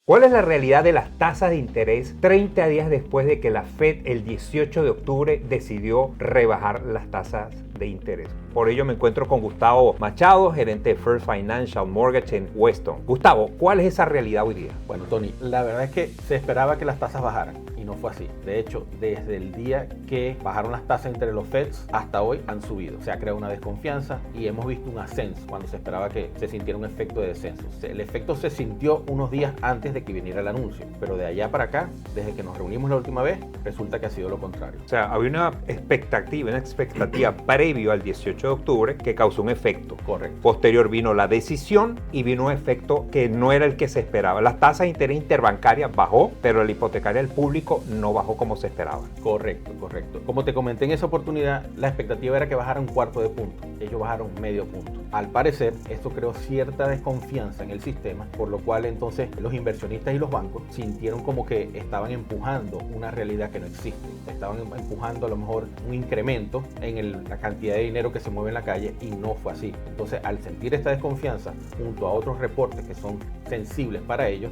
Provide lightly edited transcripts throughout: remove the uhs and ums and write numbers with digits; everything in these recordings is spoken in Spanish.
¿Cuál es la realidad de las tasas de interés 30 días después de que la Fed el 18 de octubre decidió rebajar las tasas de interés? Por ello me encuentro con Gustavo Machado, gerente de First Financial Mortgage en Weston. Gustavo, ¿cuál es esa realidad hoy día? Bueno, Tony, la verdad es que se esperaba que las tasas bajaran y no fue así. De hecho, desde el día que bajaron las tasas entre los Feds hasta hoy han subido. Se ha creado una desconfianza y hemos visto un ascenso cuando se esperaba que se sintiera un efecto de descenso. El efecto se sintió unos días antes de que viniera el anuncio, pero de allá para acá, desde que nos reunimos la última vez, resulta que ha sido lo contrario. O sea, había una expectativa previo al 18 de octubre que causó un efecto. Correcto. Posterior vino la decisión y vino un efecto que no era el que se esperaba. Las tasas de interés interbancaria bajó, pero la hipotecaria del público no bajó como se esperaba. Correcto. Como te comenté en esa oportunidad, la expectativa era que bajara un cuarto de punto. Ellos bajaron medio punto. Al parecer, esto creó cierta desconfianza en el sistema, por lo cual entonces los inversionistas y los bancos sintieron como que estaban empujando una realidad que no existe. Estaban empujando a lo mejor un incremento en la cantidad de dinero que se mueve en la calle y no fue así. Entonces, al sentir esta desconfianza, junto a otros reportes que son sensibles para ellos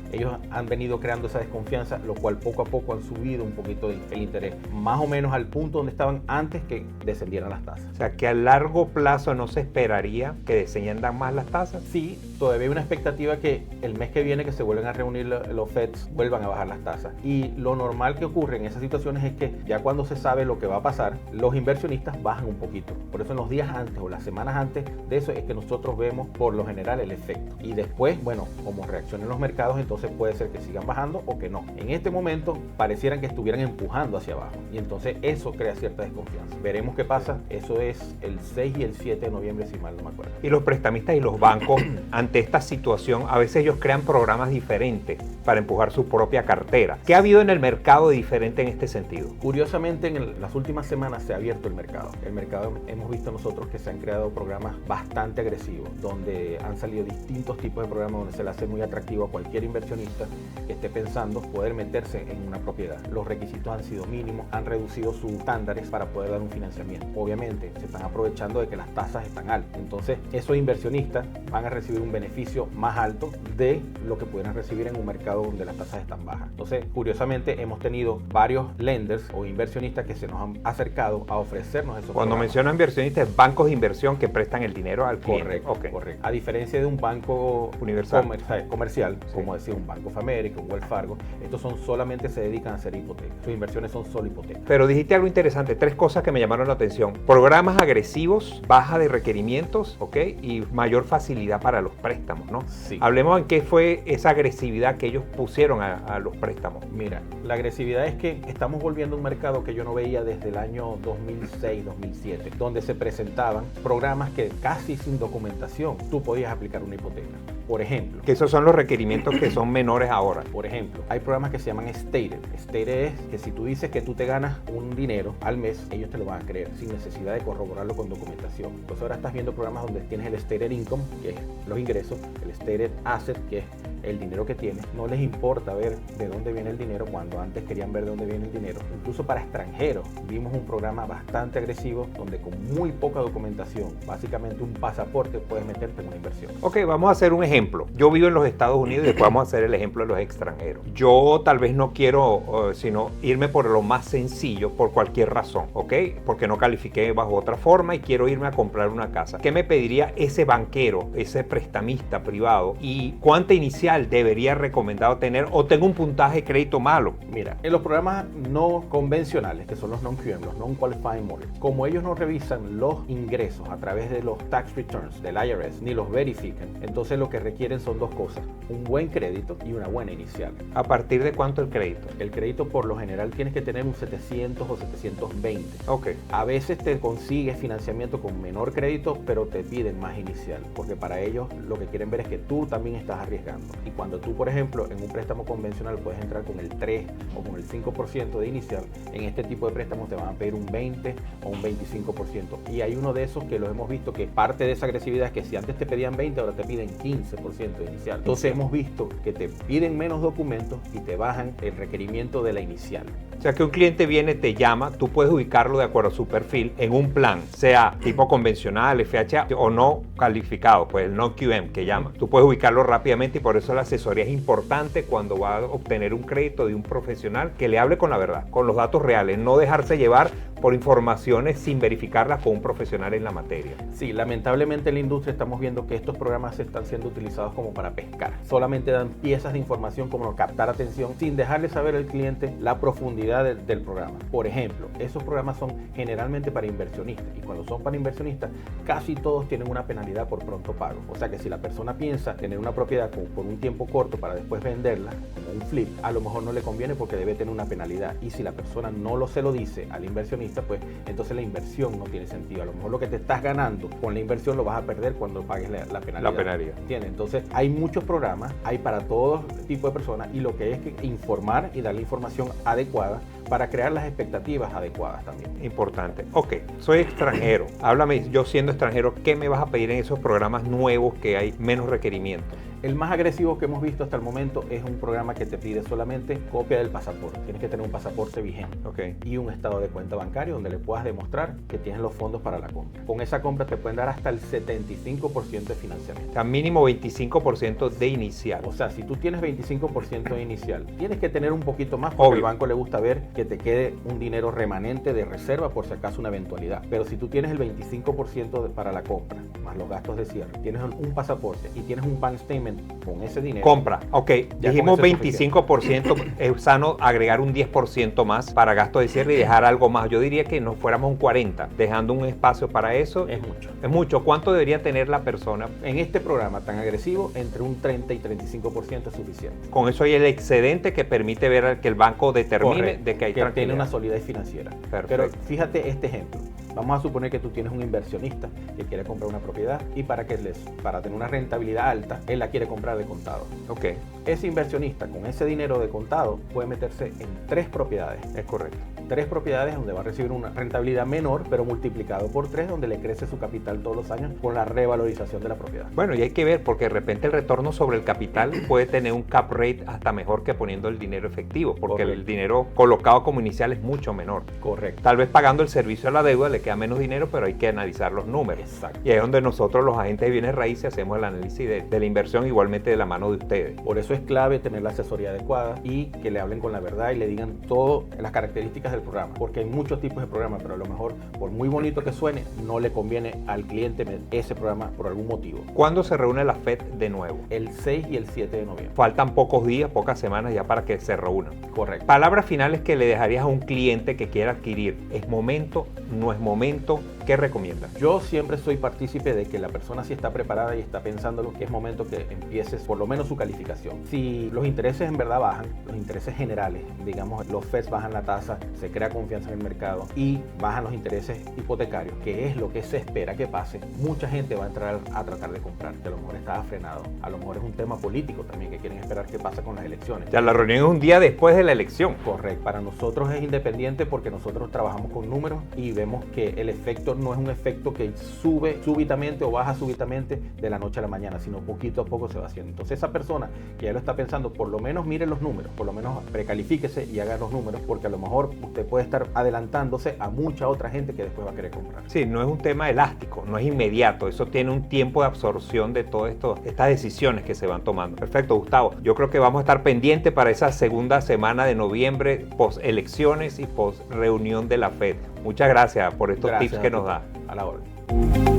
han venido creando esa desconfianza, lo cual poco a poco han subido un poquito el interés, más o menos al punto donde estaban antes que descendieran las tasas. O sea, que a largo plazo no se esperaría que desciendan más las tasas. Sí, todavía hay una expectativa que el mes que viene que se vuelvan a reunir los Feds vuelvan a bajar las tasas. Y lo normal que ocurre en esas situaciones es que ya cuando se sabe lo que va a pasar, los inversionistas bajan un poquito. Por eso en los días antes o las semanas antes de eso es que nosotros vemos por lo general el efecto. Y después, bueno, como reaccionen los mercados, entonces puede ser que sigan bajando o que no. En este momento parecieran que estuvieran empujando hacia abajo. Y entonces eso crea cierta desconfianza. Veremos qué pasa. Eso es el 6 y el 7 de noviembre, si mal no me acuerdo. Y los prestamistas y los bancos, ante esta situación, a veces ellos crean programas diferentes para empujar su propia cartera. ¿Qué ha habido en el mercado de diferente en este sentido? Curiosamente, en las últimas semanas se ha abierto el mercado. El mercado, hemos visto nosotros que se han creado programas bastante agresivos, donde han salido distintos tipos de programas donde se le hace muy atractivo a cualquier inversionista que esté pensando poder meterse en una propiedad. Los requisitos han sido mínimos, han reducido sus estándares para poder dar un financiamiento. Obviamente, se están aprovechando de que las tasas están altas. Entonces, esos inversionistas van a recibir un beneficio más alto de lo que pudieran recibir en un mercado donde las tasas están bajas. Entonces, curiosamente, hemos tenido varios lenders o inversionistas que se nos han acercado a ofrecernos esos Cuando programas. menciono inversionistas, bancos de inversión que prestan el dinero al cliente. Correcto. A diferencia de un banco universal comercial, sí, como decir un Banco of America, un Wells Fargo, estos solamente se dedican a hacer hipotecas. Sus inversiones son solo hipotecas. Pero dijiste algo interesante, 3 cosas que me llamaron la atención. Programas agresivos, baja de requerimientos, ¿ok? Y mayor facilidad para los préstamos, ¿no? Sí. Hablemos en qué fue esa agresividad que ellos pusieron a los préstamos. Mira, la agresividad es que estamos volviendo a un mercado que yo no veía desde el año 2006-2007, donde se presentaban programas que casi sin documentación tú podías aplicar una hipoteca. Por ejemplo, Que esos son los requerimientos que son menores ahora. Por ejemplo, hay programas que se llaman Stated. Stated es que si tú dices que tú te ganas un dinero al mes, ellos te lo van a creer sin necesidad de corroborarlo con documentación. Entonces ahora estás viendo programas donde tienes el Stated Income, que es los ingresos, el Stated Asset, que es el dinero que tienes. No les importa ver de dónde viene el dinero cuando antes querían ver de dónde viene el dinero. Incluso para extranjeros vimos un programa bastante agresivo donde con muy poca documentación, básicamente un pasaporte, puedes meterte en una inversión. Ok, vamos a hacer un ejemplo. Yo vivo en los Estados Unidos y después vamos a hacer el ejemplo de los extranjeros. Yo tal vez no quiero sino irme por lo más sencillo por cualquier razón, ¿ok? Porque no califiqué bajo otra forma y quiero irme a comprar una casa. ¿Qué me pediría ese banquero, ese prestamista privado? ¿Y cuánta inicial debería recomendado tener o tengo un puntaje de crédito malo? Mira, en los programas no convencionales, que son los non-QM, los non-qualifying mortgage, como ellos no revisan los ingresos a través de los tax returns del IRS, ni los verifican, entonces lo que requieren son dos cosas: un buen crédito y una buena inicial. ¿A partir de cuánto el crédito? El crédito por lo general tienes que tener un 700 o 720. Ok. A veces te consigues financiamiento con menor crédito, pero te piden más inicial, porque para ellos lo que quieren ver es que tú también estás arriesgando. Y cuando tú, por ejemplo, en un préstamo convencional puedes entrar con el 3 o con el 5% de inicial, en este tipo de préstamos te van a pedir un 20 o un 25%. Y hay uno de esos que los hemos visto que parte de esa agresividad es que si antes te pedían 20, ahora te piden 15%. 15% inicial. Entonces hemos visto que te piden menos documentos y te bajan el requerimiento de la inicial. O sea que un cliente viene, te llama, tú puedes ubicarlo de acuerdo a su perfil en un plan, sea tipo convencional, FHA o no calificado, pues el no QM que llama. Tú puedes ubicarlo rápidamente y por eso la asesoría es importante cuando va a obtener un crédito de un profesional que le hable con la verdad, con los datos reales, no dejarse llevar por informaciones sin verificarlas con un profesional en la materia. Sí, lamentablemente en la industria estamos viendo que estos programas están siendo utilizados como para pescar. Solamente dan piezas de información como captar atención sin dejarle saber al cliente la profundidad del programa. Por ejemplo, esos programas son generalmente para inversionistas y cuando son para inversionistas casi todos tienen una penalidad por pronto pago. O sea que si la persona piensa tener una propiedad por un tiempo corto para después venderla como un flip, a lo mejor no le conviene porque debe tener una penalidad y si la persona no se lo dice al inversionista, pues entonces la inversión no tiene sentido. A lo mejor lo que te estás ganando con la inversión lo vas a perder cuando pagues la penalidad. La penalidad. ¿Entiendes? Entonces hay muchos programas, hay para todo tipo de personas y lo que es que informar y dar la información adecuada para crear las expectativas adecuadas también. Importante. Ok, soy extranjero. Háblame, yo siendo extranjero, ¿qué me vas a pedir en esos programas nuevos que hay menos requerimientos? El más agresivo que hemos visto hasta el momento es un programa que te pide solamente copia del pasaporte. Tienes que tener un pasaporte vigente y un estado de cuenta bancario donde le puedas demostrar que tienes los fondos para la compra. Con esa compra te pueden dar hasta el 75% de financiamiento. O sea, mínimo 25% de inicial. O sea, si tú tienes 25% de inicial, tienes que tener un poquito más porque al banco le gusta ver que te quede un dinero remanente de reserva por si acaso una eventualidad. Pero si tú tienes el 25% para la compra, más los gastos de cierre, tienes un pasaporte y tienes un bank statement con ese dinero. Compra, ok, dijimos 25%, es sano agregar un 10% más para gasto de cierre y dejar algo más. Yo diría que nos fuéramos un 40%, dejando un espacio para eso. Es mucho. Es mucho. ¿Cuánto debería tener la persona? En este programa tan agresivo, entre un 30 y 35% es suficiente. Con eso hay el excedente que permite ver que el banco determine de que hay tranquilidad. Tiene una solidez financiera. Perfecto. Pero fíjate este ejemplo. Vamos a suponer que tú tienes un inversionista que quiere comprar una propiedad y para tener una rentabilidad alta, él la quiere comprar de contado. Ok. Ese inversionista con ese dinero de contado puede meterse en 3 propiedades. Es correcto. 3 propiedades donde va a recibir una rentabilidad menor, pero multiplicado por 3, donde le crece su capital todos los años con la revalorización de la propiedad. Bueno, y hay que ver, porque de repente el retorno sobre el capital puede tener un cap rate hasta mejor que poniendo el dinero efectivo, porque el dinero colocado como inicial es mucho menor. Correcto. Tal vez pagando el servicio a la deuda le queda menos dinero, pero hay que analizar los números. Exacto. Y ahí es donde nosotros, los agentes de bienes raíces, hacemos el análisis de la inversión igualmente de la mano de ustedes. Por eso es clave tener la asesoría adecuada y que le hablen con la verdad y le digan todas las características del programa, porque hay muchos tipos de programas, pero a lo mejor, por muy bonito que suene, no le conviene al cliente ese programa por algún motivo. ¿Cuándo se reúne la FED de nuevo? El 6 y el 7 de noviembre. Faltan pocos días, pocas semanas ya para que se reúnan. Correcto. Palabras finales que le dejarías a un cliente que quiera adquirir. ¿Es momento? ¿No es momento? ¿Qué recomiendas? Yo siempre soy partícipe de que la persona si está preparada y está pensándolo, que es momento que empieces por lo menos su calificación. Si los intereses en verdad bajan, los intereses generales, digamos, los FEDs bajan la tasa, se crea confianza en el mercado y bajan los intereses hipotecarios, que es lo que se espera que pase, mucha gente va a entrar a tratar de comprar, que a lo mejor estaba frenado. A lo mejor es un tema político también, que quieren esperar qué pasa con las elecciones. Ya la reunión es un día después de la elección. Correcto. Para nosotros es independiente porque nosotros trabajamos con números y vemos que el efecto no es un efecto que sube súbitamente o baja súbitamente de la noche a la mañana, sino poquito a poco se va haciendo. Entonces esa persona que ya lo está pensando, por lo menos mire los números, por lo menos precalifíquese y haga los números, porque a lo mejor usted puede estar adelantándose a mucha otra gente que después va a querer comprar. Sí, no es un tema elástico, no es inmediato, eso tiene un tiempo de absorción de todas estas decisiones que se van tomando. Perfecto, Gustavo. Yo creo que vamos a estar pendientes para esa segunda semana de noviembre, post elecciones y post reunión de la FED. Muchas gracias por estos tips que nos da. A la orden.